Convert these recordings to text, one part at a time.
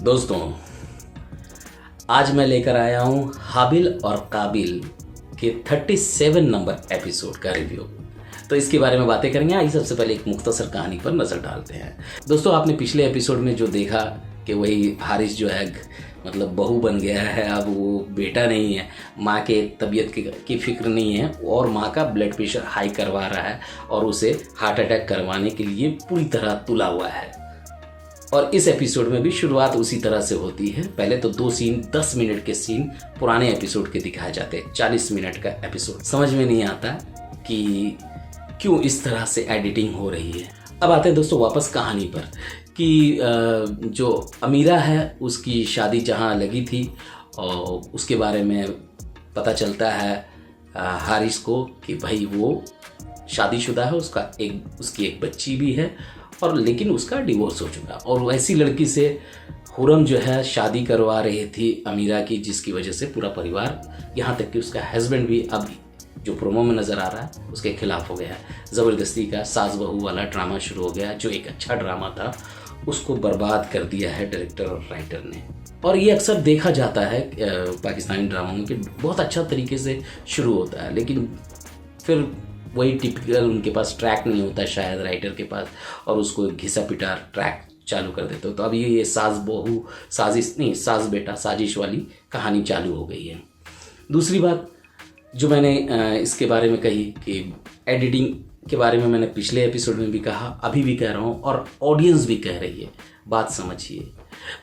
दोस्तों, आज मैं लेकर आया हूँ हाबिल और काबिल के 37 नंबर एपिसोड का रिव्यू। तो इसके बारे में बातें करेंगे। आइए सबसे पहले एक मुख्तसर कहानी पर नज़र डालते हैं। दोस्तों, आपने पिछले एपिसोड में जो देखा कि वही हारिस जो है मतलब बहू बन गया है, अब वो बेटा नहीं है, माँ के तबीयत की फिक्र नहीं है और माँ का ब्लड प्रेशर हाई करवा रहा है और उसे हार्ट अटैक करवाने के लिए पूरी तरह तुला हुआ है। और इस एपिसोड में भी शुरुआत उसी तरह से होती है। पहले तो 2 सीन 10 मिनट के सीन पुराने एपिसोड के दिखाए जाते हैं। 40 मिनट का एपिसोड समझ में नहीं आता कि क्यों इस तरह से एडिटिंग हो रही है। अब आते हैं दोस्तों वापस कहानी पर कि जो अमीरा है उसकी शादी जहाँ लगी थी और उसके बारे में पता चलता है हारिस को कि भाई वो शादीशुदा है, उसकी एक बच्ची भी है और लेकिन उसका डिवोर्स हो चुका। और वैसी लड़की से हुरम जो है शादी करवा रही थी अमीरा की, जिसकी वजह से पूरा परिवार, यहाँ तक कि उसका हस्बैंड भी अब जो प्रोमो में नज़र आ रहा है उसके खिलाफ हो गया है। ज़बरदस्ती का सास बहू वाला ड्रामा शुरू हो गया। जो एक अच्छा ड्रामा था उसको बर्बाद कर दिया है डायरेक्टर और राइटर ने। और ये अक्सर देखा जाता है पाकिस्तानी ड्रामों में कि बहुत अच्छा तरीके से शुरू होता है लेकिन फिर वही टिपिकल उनके पास ट्रैक नहीं होता शायद राइटर के पास, और उसको घिसा पिटा ट्रैक चालू कर देते हो। तो अब ये सास बहू सास बेटा साजिश वाली कहानी चालू हो गई है। दूसरी बात जो मैंने इसके बारे में कही कि एडिटिंग के बारे में मैंने पिछले एपिसोड में भी कहा, अभी भी कह रहा हूँ और ऑडियंस भी कह रही है। बात समझिए,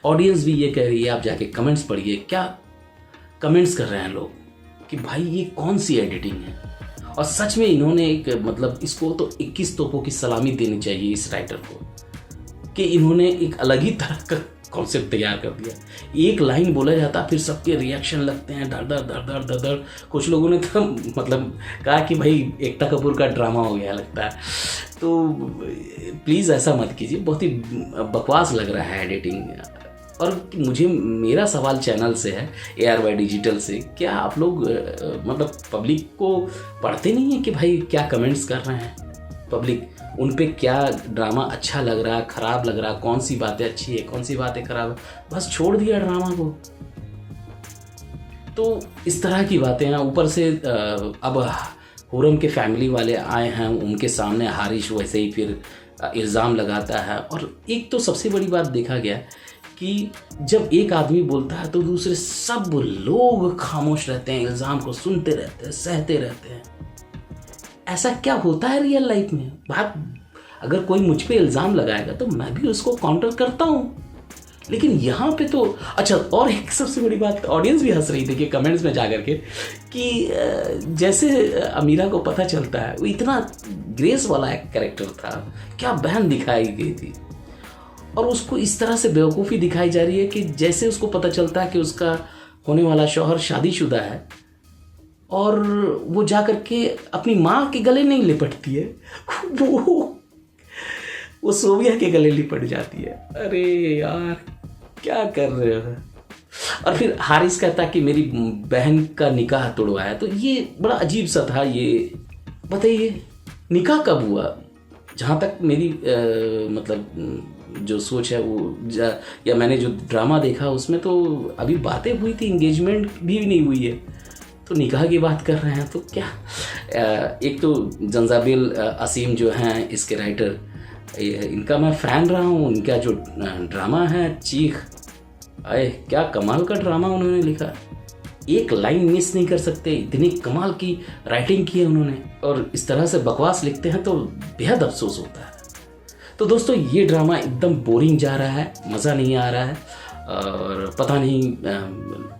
ऑडियंस भी ये कह रही है। आप जाके कमेंट्स पढ़िए, क्या कमेंट्स कर रहे हैं लोग कि भाई ये कौन सी एडिटिंग है। और सच में इन्होंने एक मतलब इसको तो 21 तोपों की सलामी देनी चाहिए इस राइटर को कि इन्होंने एक अलग ही तरह का कॉन्सेप्ट तैयार कर दिया। एक लाइन बोला जाता फिर सबके रिएक्शन लगते हैं धड़ धड़ धड़ धड़ धड़ धड़। कुछ लोगों ने तो मतलब कहा कि भाई एकता कपूर का ड्रामा हो गया लगता है। तो प्लीज़ ऐसा मत कीजिए, बहुत ही बकवास लग रहा है एडिटिंग। और मुझे मेरा सवाल चैनल से है, ARY डिजिटल से, क्या आप लोग मतलब पब्लिक को पढ़ते नहीं हैं कि भाई क्या कमेंट्स कर रहे हैं पब्लिक, उन पे क्या ड्रामा अच्छा लग रहा है, ख़राब लग रहा है, कौन सी बातें अच्छी है, कौन सी बातें ख़राब है, बस छोड़ दिया ड्रामा को। तो इस तरह की बातें हैं। ऊपर से अब हुरम के फैमिली वाले आए हैं, उनके सामने हारिस वैसे ही फिर इल्ज़ाम लगाता है। और एक तो सबसे बड़ी बात देखा गया कि जब एक आदमी बोलता है तो दूसरे सब लोग खामोश रहते हैं, इल्ज़ाम को सुनते रहते हैं, सहते रहते हैं। ऐसा क्या होता है रियल लाइफ में? बात अगर कोई मुझ पे इल्ज़ाम लगाएगा तो मैं भी उसको काउंटर करता हूँ, लेकिन यहाँ पे तो अच्छा। और एक सबसे बड़ी बात, ऑडियंस भी हंस रही थी कि कमेंट्स में जा करके कि जैसे अमीरा को पता चलता है वो इतना ग्रेस वाला एक कैरेक्टर था, क्या बहन दिखाई गई थी, और उसको इस तरह से बेवकूफ़ी दिखाई जा रही है कि जैसे उसको पता चलता है कि उसका होने वाला शौहर शादीशुदा है और वो जा कर के अपनी माँ के गले नहीं लिपटती है, वो सोबिया के गले लिपट जाती है। अरे यार क्या कर रहे हो। और फिर हारिस कहता कि मेरी बहन का निकाह तोड़वाया। तो ये बड़ा अजीब सा था। ये बताइए निकाह कब हुआ? जहाँ तक मेरी मतलब जो सोच है वो या मैंने जो ड्रामा देखा उसमें तो अभी बातें हुई थी, इंगेजमेंट भी नहीं हुई है, तो निकाह की बात कर रहे हैं। तो क्या एक तो जंजाबिल असीम जो हैं इसके राइटर, इनका मैं फ़ैन रहा हूँ। इनका जो ड्रामा है चीख, अरे क्या कमाल का ड्रामा उन्होंने लिखा, एक लाइन मिस नहीं कर सकते, इतनी कमाल की राइटिंग की है उन्होंने। और इस तरह से बकवास लिखते हैं तो बेहद अफसोस होता है। तो दोस्तों ये ड्रामा एकदम बोरिंग जा रहा है, मज़ा नहीं आ रहा है और पता नहीं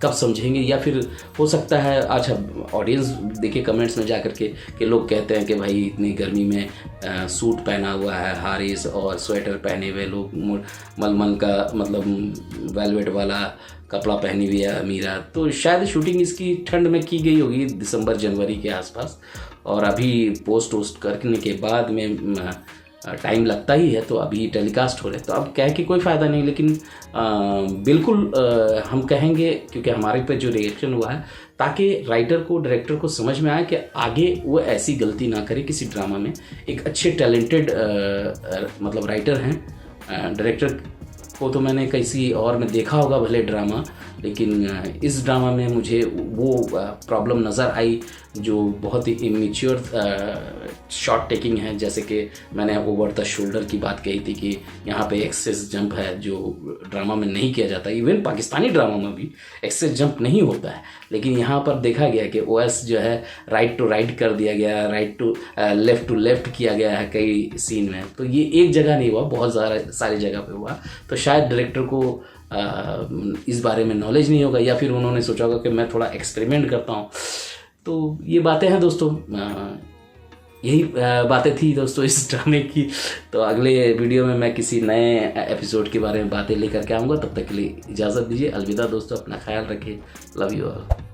कब समझेंगे, या फिर हो सकता है अच्छा ऑडियंस देखिए कमेंट्स में जा कर के कि लोग कहते हैं कि भाई इतनी गर्मी में सूट पहना हुआ है हारिस और स्वेटर पहने हुए लोग, मलमल का मतलब वेलवेट वाला कपड़ा पहनी हुई है अमीरा। तो शायद शूटिंग इसकी ठंड में की गई होगी, दिसंबर जनवरी के आसपास, और अभी पोस्ट करने के बाद में टाइम लगता ही है, तो अभी टेलीकास्ट हो रहे, तो अब कह के कोई फ़ायदा नहीं। लेकिन बिल्कुल हम कहेंगे क्योंकि हमारे पे जो रिएक्शन हुआ है, ताकि राइटर को डायरेक्टर को समझ में आए कि आगे वो ऐसी गलती ना करे किसी ड्रामा में। एक अच्छे टैलेंटेड मतलब राइटर हैं, डायरेक्टर को तो मैंने किसी और में देखा होगा भले ड्रामा, लेकिन इस ड्रामा में मुझे वो प्रॉब्लम नज़र आई जो बहुत ही इमेच्योर शॉट टेकिंग है। जैसे कि मैंने ओवर द शोल्डर की बात कही थी कि यहाँ पे एक्सेस जंप है जो ड्रामा में नहीं किया जाता। इवन पाकिस्तानी ड्रामा में भी एक्सेस जंप नहीं होता है, लेकिन यहाँ पर देखा गया कि ओएस जो है राइट टू राइट कर दिया गया, राइट टू लेफ़्ट किया गया है कई सीन में। तो ये एक जगह नहीं हुआ, बहुत सारी जगह पे हुआ। तो शायद डायरेक्टर को इस बारे में नॉलेज नहीं होगा, या फिर उन्होंने सोचा होगा कि मैं थोड़ा एक्सपेरिमेंट करता हूँ। तो ये बातें हैं दोस्तों, यही बातें थी दोस्तों इस ड्रामे की। तो अगले वीडियो में मैं किसी नए एपिसोड के बारे में बातें लेकर के आऊँगा। तब तक के लिए इजाज़त दीजिए, अलविदा दोस्तों, अपना ख्याल रखिए, लव यू ऑल।